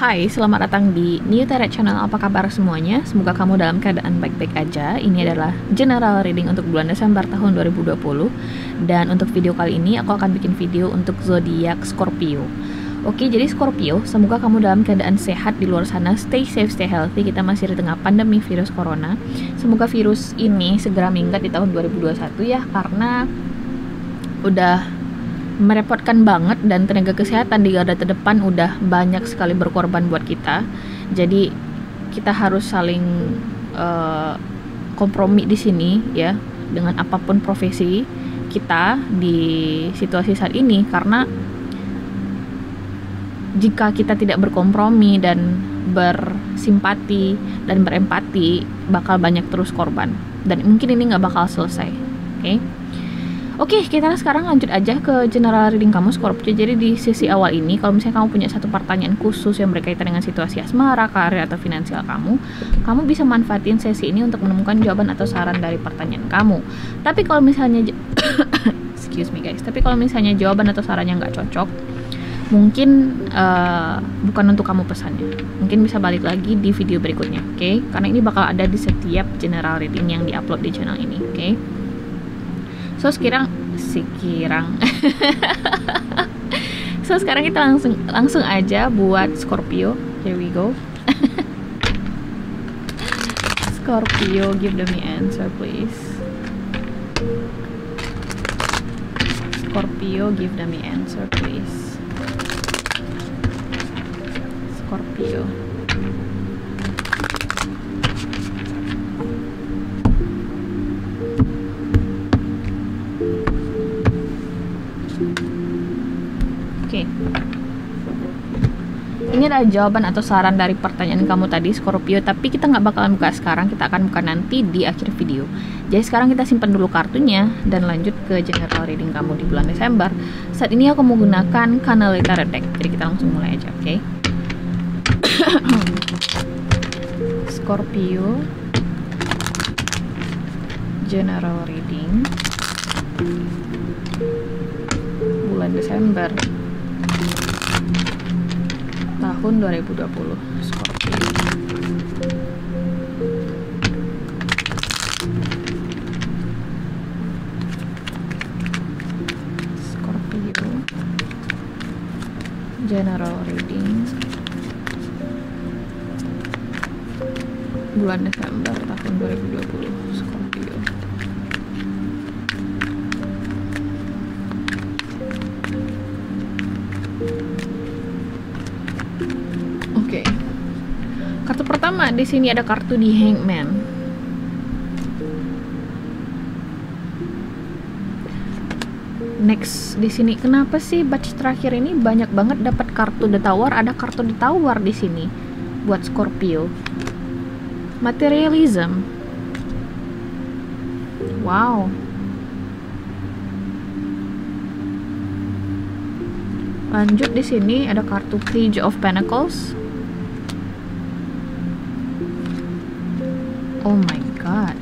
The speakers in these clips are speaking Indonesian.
Hai, selamat datang di New Teret Channel. Apa kabar semuanya? Semoga kamu dalam keadaan baik-baik aja. Ini adalah general reading untuk bulan Desember tahun 2020. Dan untuk video kali ini aku akan bikin video untuk zodiak Scorpio. Oke, jadi Scorpio, semoga kamu dalam keadaan sehat di luar sana. Stay safe, stay healthy. Kita masih di tengah pandemi virus corona. Semoga virus ini segera minggat di tahun 2021 ya, karena udah merepotkan banget dan tenaga kesehatan di garda terdepan udah banyak sekali berkorban buat kita. Jadi kita harus saling kompromi di sini ya, dengan apapun profesi kita di situasi saat ini, karena jika kita tidak berkompromi dan bersimpati dan berempati, bakal banyak terus korban dan mungkin ini nggak bakal selesai. Oke, kita sekarang lanjut aja ke general reading kamu Scorpio. Jadi di sesi awal ini, kalau misalnya kamu punya satu pertanyaan khusus yang berkaitan dengan situasi asmara, karir, atau finansial kamu bisa manfaatin sesi ini untuk menemukan jawaban atau saran dari pertanyaan kamu. Tapi kalau misalnya excuse me guys, tapi kalau misalnya jawaban atau sarannya nggak cocok, mungkin bukan untuk kamu pesannya. Mungkin bisa balik lagi di video berikutnya, oke? Karena ini bakal ada di setiap general reading yang diupload di channel ini, oke? So sekarang kita langsung aja buat Scorpio. Here we go. Scorpio, give me answer please. Scorpio, give me answer please. Scorpio. Oke. Ini adalah jawaban atau saran dari pertanyaan kamu tadi Scorpio, tapi kita nggak bakalan buka sekarang, kita akan buka nanti di akhir video. Jadi sekarang kita simpan dulu kartunya dan lanjut ke general reading kamu di bulan Desember. Saat ini aku menggunakan Canali Tarot Deck, jadi kita langsung mulai aja, oke? Scorpio general reading bulan Desember tahun 2020 Scorpio. Scorpio general reading bulan Desember tahun 2020 Scorpio. Oke. Kartu pertama di sini ada kartu di Hangman. Next di sini, kenapa sih batch terakhir ini banyak banget dapat kartu The Tower? Ada kartu The Tower di sini buat Scorpio. Materialism. Wow. Lanjut di sini ada kartu Page of Pentacles. Oh my god.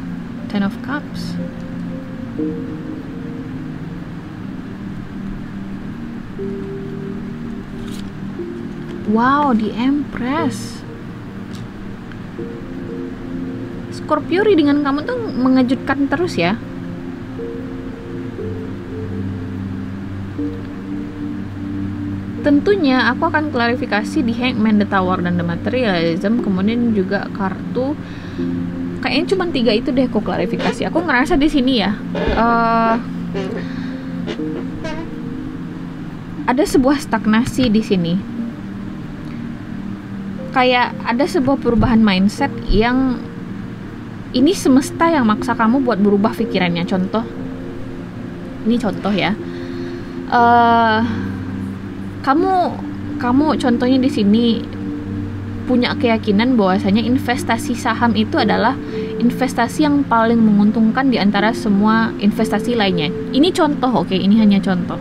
Ten of Cups. Wow, the Empress. Scorpio, readingan kamu tuh mengejutkan terus ya. Tentunya aku akan klarifikasi di Hangman, The Tower, dan The Materialism. Kemudian juga kartu kayaknya cuma 3 itu deh aku klarifikasi. Aku ngerasa di sini ya ada sebuah stagnasi di sini. Kayak ada sebuah perubahan mindset yang ini semesta yang maksa kamu buat berubah pikirannya. Contoh, ini contoh ya. Kamu contohnya di sini punya keyakinan bahwasanya investasi saham itu adalah investasi yang paling menguntungkan di antara semua investasi lainnya. Ini contoh, oke? Ini hanya contoh.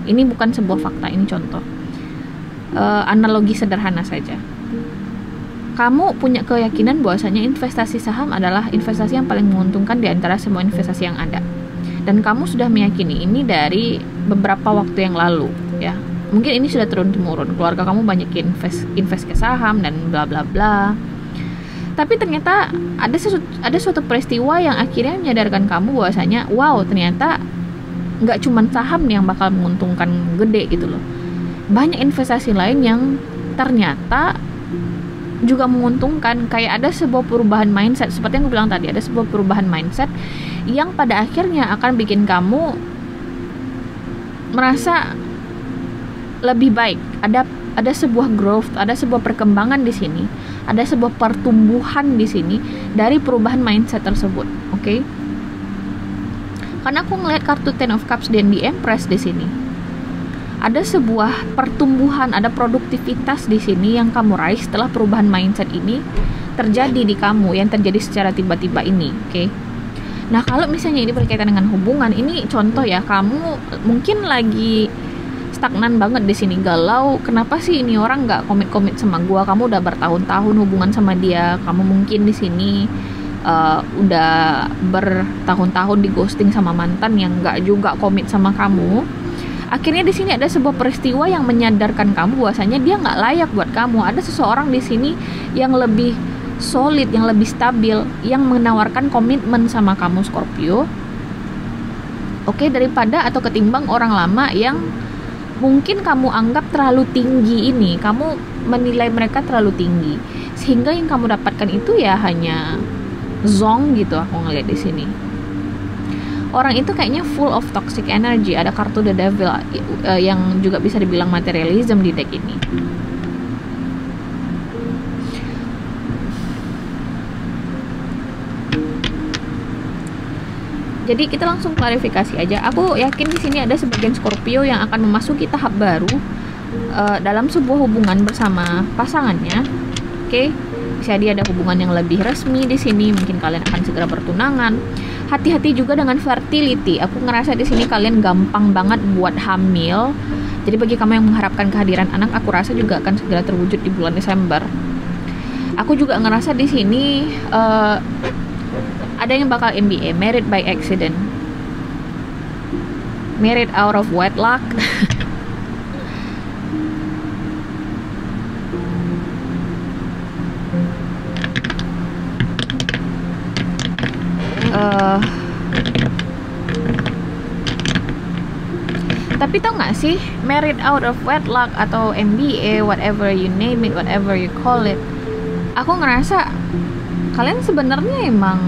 Ini bukan sebuah fakta, ini contoh. Analogi sederhana saja. Kamu punya keyakinan bahwasanya investasi saham adalah investasi yang paling menguntungkan di antara semua investasi yang ada. Dan kamu sudah meyakini ini dari beberapa waktu yang lalu, ya. mungkin ini sudah turun temurun, keluarga kamu banyak invest ke saham dan bla bla bla. Tapi ternyata ada suatu peristiwa yang akhirnya menyadarkan kamu bahwasanya wow, ternyata nggak cuma saham yang bakal menguntungkan gede gitu loh. Banyak investasi lain yang ternyata juga menguntungkan. Kayak ada sebuah perubahan mindset, seperti yang gue bilang tadi, ada sebuah perubahan mindset yang pada akhirnya akan bikin kamu merasa lebih baik. Ada sebuah growth, ada sebuah perkembangan di sini, ada sebuah pertumbuhan di sini dari perubahan mindset tersebut. Oke? Karena aku ngelihat kartu Ten of Cups dan di Empress di sini. Ada sebuah pertumbuhan, ada produktivitas di sini yang kamu raih setelah perubahan mindset ini terjadi di kamu, yang terjadi secara tiba-tiba ini. Oke? Nah, kalau misalnya ini berkaitan dengan hubungan, ini contoh ya, kamu mungkin lagi stagnan banget di sini, galau, kenapa sih ini orang nggak komit sama gua, kamu udah bertahun-tahun hubungan sama dia, kamu mungkin di sini udah bertahun-tahun di ghosting sama mantan yang nggak juga komit sama kamu. Akhirnya di sini ada sebuah peristiwa yang menyadarkan kamu bahwasanya dia nggak layak buat kamu. Ada seseorang di sini yang lebih solid, yang lebih stabil, yang menawarkan komitmen sama kamu, Scorpio. Oke, daripada atau ketimbang orang lama yang mungkin kamu anggap terlalu tinggi ini, kamu menilai mereka terlalu tinggi, sehingga yang kamu dapatkan itu ya hanya zong gitu. Aku ngeliat di sini orang itu kayaknya full of toxic energy. Ada kartu The Devil yang juga bisa dibilang materialism di deck ini. Jadi kita langsung klarifikasi aja. Aku yakin di sini ada sebagian Scorpio yang akan memasuki tahap baru dalam sebuah hubungan bersama pasangannya. Oke, bisa dia ada hubungan yang lebih resmi di sini. Mungkin kalian akan segera bertunangan. Hati-hati juga dengan fertility. Aku ngerasa di sini kalian gampang banget buat hamil. Jadi bagi kamu yang mengharapkan kehadiran anak, aku rasa juga akan segera terwujud di bulan Desember. Aku juga ngerasa di sini ada yang bakal MBA, married by accident, married out of wedlock. Tapi tau gak sih, married out of wedlock atau MBA, whatever you name it, whatever you call it, aku ngerasa kalian sebenarnya emang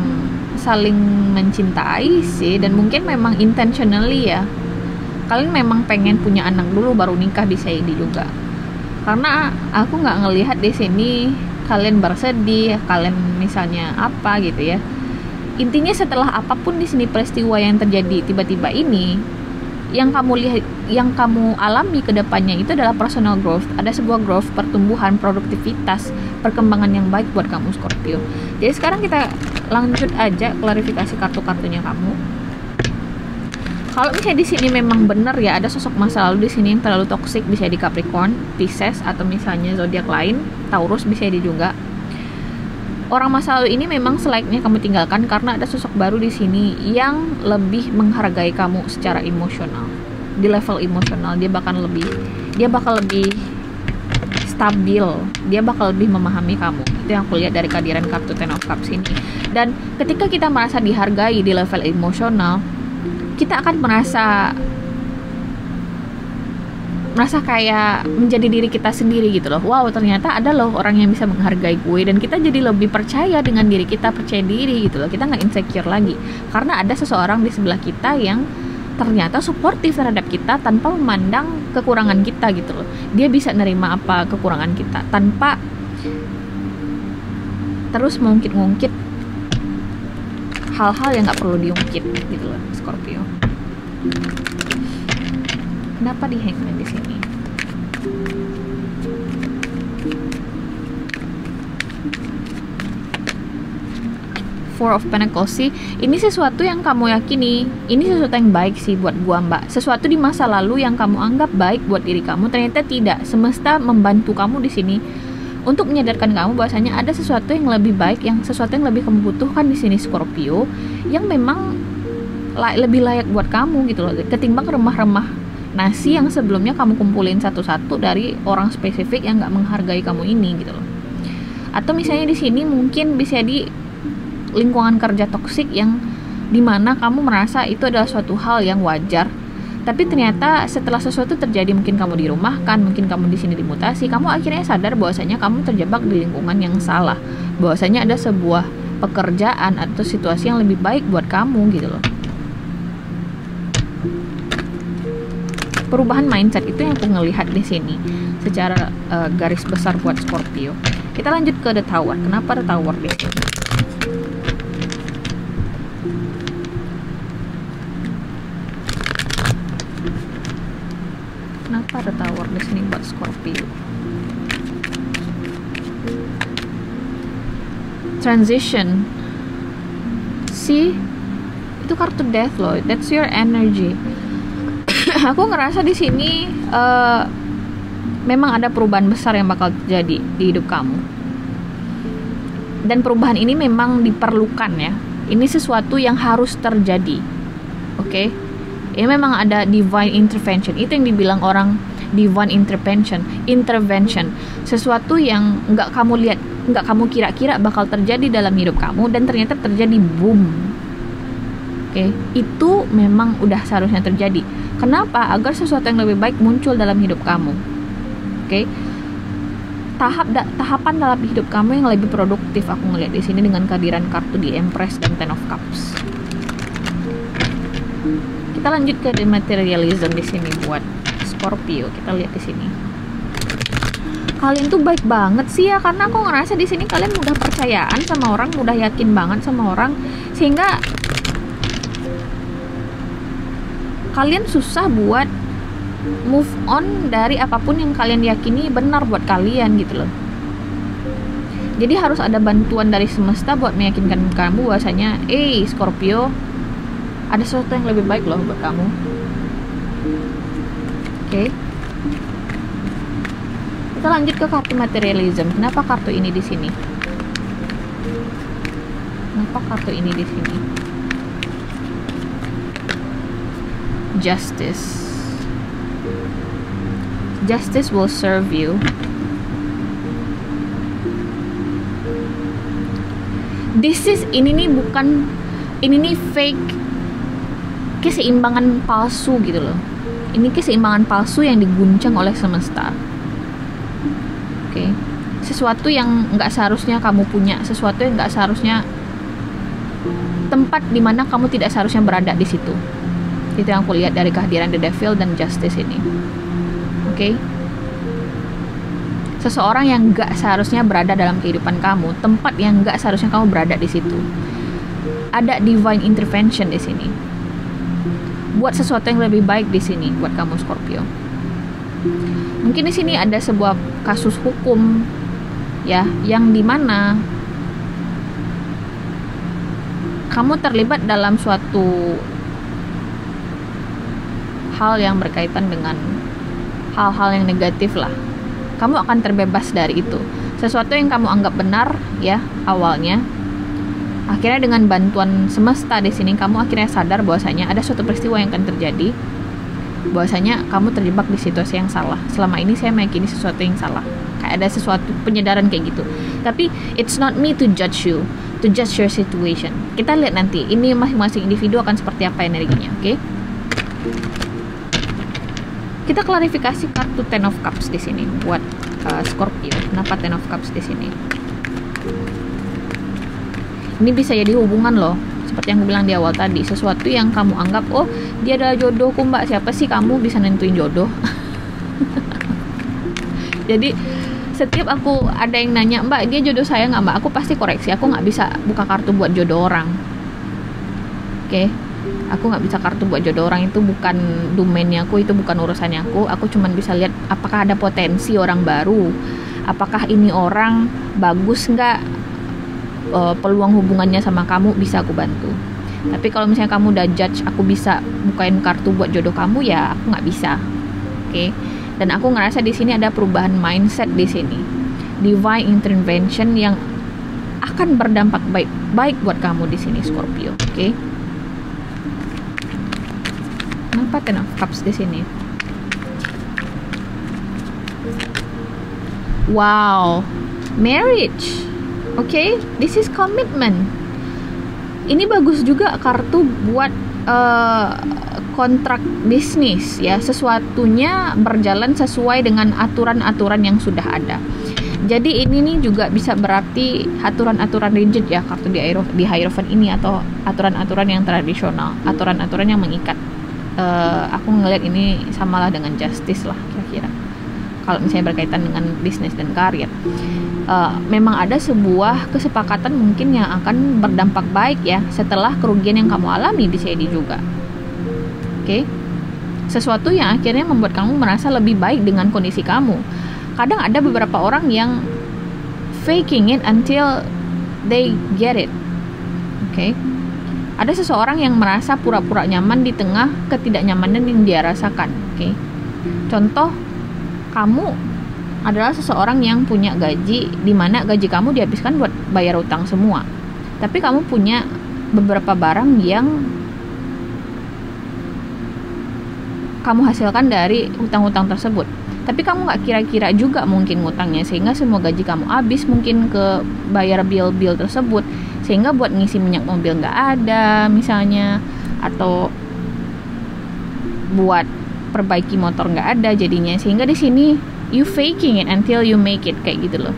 saling mencintai sih, dan mungkin memang intentionally ya, kalian memang pengen punya anak dulu baru nikah, bisa ini juga. Karena aku nggak ngelihat di sini kalian bersedih, kalian misalnya apa gitu ya. Intinya setelah apapun di sini peristiwa yang terjadi tiba-tiba ini, yang kamu lihat, yang kamu alami ke depannya itu adalah personal growth. Ada sebuah growth, pertumbuhan, produktivitas, perkembangan yang baik buat kamu, Scorpio. Jadi sekarang kita lanjut aja klarifikasi kartu-kartunya kamu. Kalau misalnya di sini memang benar ya ada sosok masa lalu di sini yang terlalu toksik, bisa di Capricorn, Pisces, atau misalnya zodiak lain, Taurus, bisa di juga. Orang masa lalu ini memang selayaknya kamu tinggalkan karena ada sosok baru di sini yang lebih menghargai kamu secara emosional. Di level emosional dia bakal lebih stabil, dia bakal lebih memahami kamu. Itu yang aku lihat dari kehadiran kartu Ten of Cups ini. Dan ketika kita merasa dihargai di level emosional, kita akan merasa kayak menjadi diri kita sendiri gitu loh. Wow, ternyata ada loh orang yang bisa menghargai gue, dan kita jadi lebih percaya dengan diri kita, percaya diri gitu loh. Kita nggak insecure lagi karena ada seseorang di sebelah kita yang ternyata suportif terhadap kita tanpa memandang kekurangan kita gitu loh. Dia bisa nerima apa kekurangan kita tanpa terus mengungkit-ungkit hal-hal yang nggak perlu diungkit gitu loh, Scorpio. Kenapa di Hangman di sini? Four of Pentacles sih, ini sesuatu yang kamu yakini, ini sesuatu yang baik sih buat gua, Mbak. Sesuatu di masa lalu yang kamu anggap baik buat diri kamu ternyata tidak. Semesta membantu kamu di sini untuk menyadarkan kamu bahwasanya ada sesuatu yang lebih baik, yang sesuatu yang lebih kamu butuhkan di sini, Scorpio, yang memang lebih layak buat kamu gitu loh, ketimbang remah-remah stagnasi yang sebelumnya kamu kumpulin satu-satu dari orang spesifik yang nggak menghargai kamu ini gitu loh. Atau misalnya di sini mungkin bisa di lingkungan kerja toksik yang dimana kamu merasa itu adalah suatu hal yang wajar, tapi ternyata setelah sesuatu terjadi, mungkin kamu dirumahkan, mungkin kamu di sini dimutasi, kamu akhirnya sadar bahwasanya kamu terjebak di lingkungan yang salah, bahwasanya ada sebuah pekerjaan atau situasi yang lebih baik buat kamu gitu loh. Perubahan mindset itu yang aku ngelihat di sini secara garis besar buat Scorpio. Kita lanjut ke The Tower. Kenapa The Tower di sini? Kenapa The Tower di sini buat Scorpio? Transition. See, itu kartu Death loh. That's your energy. Aku ngerasa di sini memang ada perubahan besar yang bakal terjadi di hidup kamu. Dan perubahan ini memang diperlukan ya. Ini sesuatu yang harus terjadi. Oke? Ini memang ada divine intervention. Itu yang dibilang orang divine intervention. Sesuatu yang nggak kamu lihat, nggak kamu kira-kira bakal terjadi dalam hidup kamu, dan ternyata terjadi, boom. Oke? Itu memang udah seharusnya terjadi. Kenapa? Agar sesuatu yang lebih baik muncul dalam hidup kamu. Oke? Tahapan dalam hidup kamu yang lebih produktif aku ngeliat di sini dengan kehadiran kartu di Empress dan Ten of Cups. Kita lanjut ke dematerialism di sini buat Scorpio. Kita lihat di sini. Kalian tuh baik banget sih ya, karena aku ngerasa di sini kalian mudah percayaan sama orang, mudah yakin banget sama orang, sehingga kalian susah buat move on dari apapun yang kalian yakini benar buat kalian gitu loh. Jadi harus ada bantuan dari semesta buat meyakinkan kamu bahwasanya, Scorpio, ada sesuatu yang lebih baik loh buat kamu. Oke. Kita lanjut ke kartu materialism. Kenapa kartu ini di sini? Kenapa kartu ini di sini? Justice. Justice will serve you. Ini nih fake keseimbangan palsu gitu loh. Ini keseimbangan palsu yang diguncang oleh semesta. Oke. Sesuatu yang nggak seharusnya kamu punya, sesuatu yang nggak seharusnya, tempat dimana kamu tidak seharusnya berada di situ. Itu yang aku lihat dari kehadiran The Devil dan Justice ini. Oke? Seseorang yang gak seharusnya berada dalam kehidupan kamu, tempat yang gak seharusnya kamu berada di situ. Ada divine intervention di sini. Buat sesuatu yang lebih baik di sini buat kamu Scorpio. Mungkin di sini ada sebuah kasus hukum ya, yang dimana kamu terlibat dalam suatu hal yang berkaitan dengan hal-hal yang negatif lah. Kamu akan terbebas dari itu. Sesuatu yang kamu anggap benar ya awalnya, akhirnya dengan bantuan semesta di sini kamu akhirnya sadar bahwasanya ada suatu peristiwa yang akan terjadi, bahwasanya kamu terjebak di situasi yang salah. Selama ini saya meyakini sesuatu yang salah. Kayak ada sesuatu penyadaran kayak gitu. Tapi it's not me to judge you, to judge your situation. Kita lihat nanti. Ini masing-masing individu akan seperti apa energinya, oke? Kita klarifikasi kartu Ten of Cups di sini buat Scorpio. Kenapa Ten of Cups di sini? Ini bisa jadi hubungan loh, seperti yang aku bilang di awal tadi. Sesuatu yang kamu anggap, oh dia adalah jodohku mbak, siapa sih kamu bisa nentuin jodoh? Jadi setiap aku ada yang nanya, mbak dia jodoh saya nggak mbak, aku pasti koreksi. Aku nggak bisa buka kartu buat jodoh orang. Oke? Aku nggak bisa kartu buat jodoh orang, itu bukan domainnya aku, itu bukan urusannya aku. Aku cuman bisa lihat apakah ada potensi orang baru, apakah ini orang bagus nggak, peluang hubungannya sama kamu bisa aku bantu. Tapi kalau misalnya kamu udah judge aku bisa bukain kartu buat jodoh kamu, ya aku nggak bisa. Oke? Dan aku ngerasa di sini ada perubahan mindset di sini, divine intervention yang akan berdampak baik buat kamu di sini Scorpio. Oke? Kenapa Ten of Cups di sini? Wow, marriage. Okay, this is commitment. Ini bagus juga kartu buat kontrak bisnis ya, sesuatunya berjalan sesuai dengan aturan-aturan yang sudah ada. Jadi ini nih juga bisa berarti aturan-aturan rigid ya, kartu di Hierophant ini, atau aturan-aturan yang tradisional, aturan-aturan yang mengikat. Aku ngelihat ini samalah dengan justice lah kira-kira kalau misalnya berkaitan dengan bisnis dan karir. Memang ada sebuah kesepakatan mungkin yang akan berdampak baik ya setelah kerugian yang kamu alami, bisa jadi juga. Oke, sesuatu yang akhirnya membuat kamu merasa lebih baik dengan kondisi kamu. Kadang ada beberapa orang yang faking it until they get it. Oke, ada seseorang yang merasa pura-pura nyaman di tengah ketidaknyamanan yang dia rasakan. Oke, contoh, kamu adalah seseorang yang punya gaji, di mana gaji kamu dihabiskan buat bayar utang semua. Tapi kamu punya beberapa barang yang kamu hasilkan dari hutang-hutang tersebut. Tapi kamu nggak kira-kira juga mungkin ngutangnya, sehingga semua gaji kamu habis mungkin ke bayar bil-bil tersebut, sehingga buat ngisi minyak mobil nggak ada misalnya, atau buat perbaiki motor nggak ada jadinya, sehingga di sini you faking it until you make it, kayak gitu loh.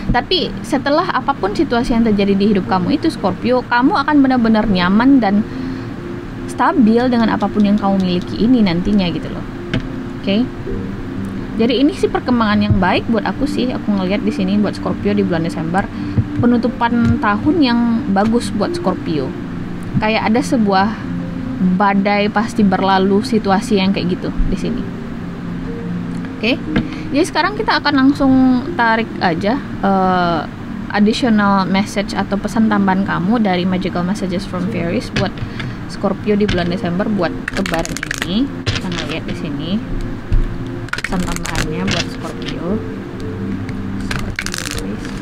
Tapi setelah apapun situasi yang terjadi di hidup kamu itu, Scorpio, kamu akan benar-benar nyaman dan stabil dengan apapun yang kamu miliki ini nantinya gitu loh. Oke. Jadi ini sih perkembangan yang baik buat aku sih. Aku ngelihat di sini buat Scorpio di bulan Desember, penutupan tahun yang bagus buat Scorpio. Kayak ada sebuah badai pasti berlalu situasi yang kayak gitu di sini. Oke. Jadi sekarang kita akan langsung tarik aja additional message atau pesan tambahan kamu dari Magical Messages from Fairies buat Scorpio di bulan Desember buat lebaran ini. Kita lihat di sini pesan tambahannya buat Scorpio.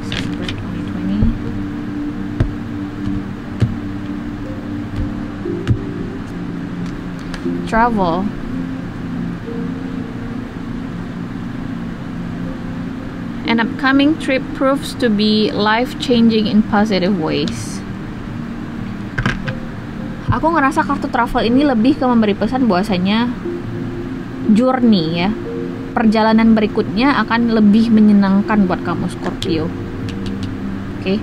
Desember 2020. Travel. An upcoming trip proves to be life-changing in positive ways. Aku ngerasa kartu travel ini lebih ke memberi pesan bahwasanya journey ya, perjalanan berikutnya akan lebih menyenangkan buat kamu Scorpio. Oke,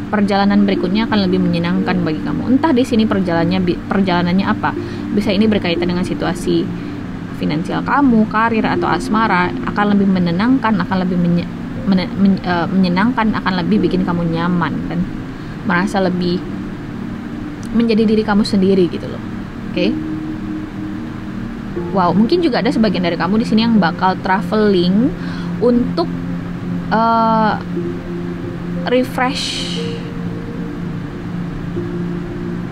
perjalanan berikutnya akan lebih menyenangkan bagi kamu. Entah di sini perjalanannya apa. Bisa ini berkaitan dengan situasi finansial kamu, karir atau asmara, akan lebih menenangkan, akan lebih menyenangkan, akan lebih bikin kamu nyaman dan merasa lebih menjadi diri kamu sendiri gitu loh. Oke. Wow, mungkin juga ada sebagian dari kamu di sini yang bakal traveling untuk refresh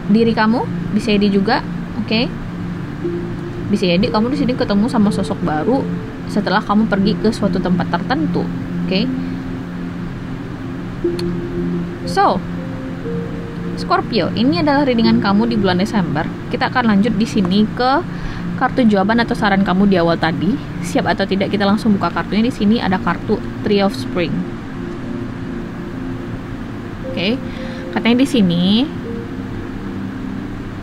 diri kamu, bisa jadi juga. Oke. Bisa jadi kamu di sini ketemu sama sosok baru setelah kamu pergi ke suatu tempat tertentu. Oke. So, Scorpio, ini adalah readingan kamu di bulan Desember. Kita akan lanjut di sini ke kartu jawaban atau saran kamu di awal tadi. Siap atau tidak, kita langsung buka kartunya. Di sini ada kartu Three of Spring. Oke. Katanya di sini,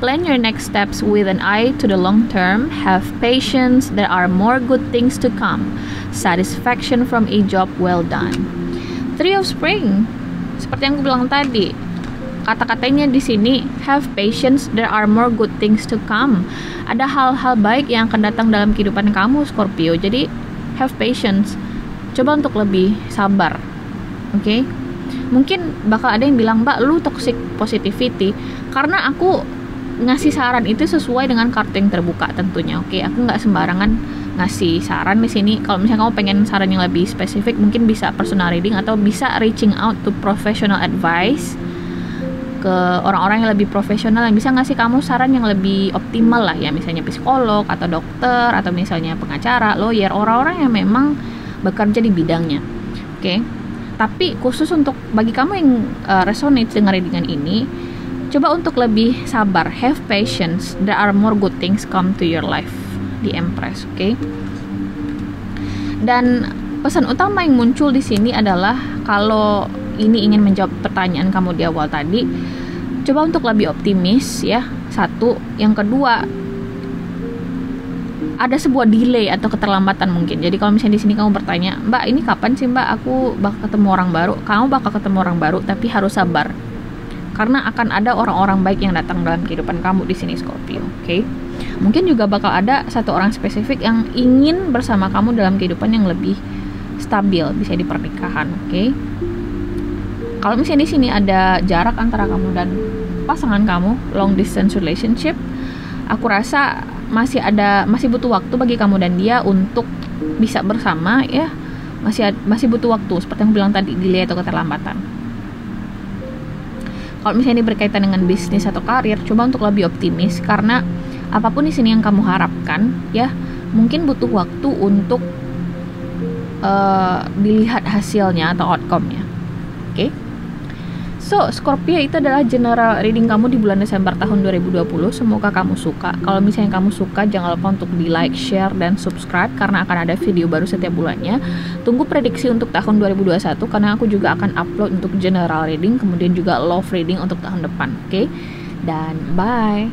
plan your next steps with an eye to the long term. Have patience, there are more good things to come. Satisfaction from a job well done. Three of Spring, seperti yang aku bilang tadi, kata-katanya di sini, have patience, there are more good things to come. Ada hal-hal baik yang akan datang dalam kehidupan kamu Scorpio. Jadi have patience, coba untuk lebih sabar. Oke. Mungkin bakal ada yang bilang, Mbak, lu toxic positivity. Karena aku ngasih saran itu sesuai dengan kartu yang terbuka tentunya. Oke, aku nggak sembarangan ngasih saran di sini. Kalau misalnya kamu pengen saran yang lebih spesifik, mungkin bisa personal reading atau bisa reaching out to professional advice, ke orang-orang yang lebih profesional yang bisa ngasih kamu saran yang lebih optimal lah ya, misalnya psikolog atau dokter atau misalnya pengacara, lawyer, orang-orang yang memang bekerja di bidangnya. Oke. Tapi khusus untuk bagi kamu yang resonate dengan readingan ini, coba untuk lebih sabar, have patience, there are more good things come to your life di Empress. Oke. Dan Pesan utama yang muncul di sini adalah kalau ini ingin menjawab pertanyaan kamu di awal tadi, coba untuk lebih optimis ya. Satu, yang kedua, ada sebuah delay atau keterlambatan mungkin. Jadi kalau misalnya di sini kamu bertanya, Mbak ini kapan sih Mbak aku bakal ketemu orang baru? Kamu bakal ketemu orang baru, tapi harus sabar. Karena akan ada orang-orang baik yang datang dalam kehidupan kamu di sini Scorpio, oke? Mungkin juga bakal ada satu orang spesifik yang ingin bersama kamu dalam kehidupan yang lebih stabil, bisa di pernikahan, oke? Kalau misalnya di sini ada jarak antara kamu dan pasangan kamu, long distance relationship, aku rasa masih butuh waktu bagi kamu dan dia untuk bisa bersama ya. Masih butuh waktu seperti yang aku bilang tadi, delay atau keterlambatan. Kalau misalnya ini berkaitan dengan bisnis atau karir, coba untuk lebih optimis karena apapun di sini yang kamu harapkan ya, mungkin butuh waktu untuk dilihat hasilnya atau outcome-nya. Oke? So, Scorpio itu adalah general reading kamu di bulan Desember tahun 2020. Semoga kamu suka. Kalau misalnya kamu suka, jangan lupa untuk di like, share, dan subscribe karena akan ada video baru setiap bulannya. Tunggu prediksi untuk tahun 2021 karena aku juga akan upload untuk general reading, kemudian juga love reading untuk tahun depan. Oke? Dan bye!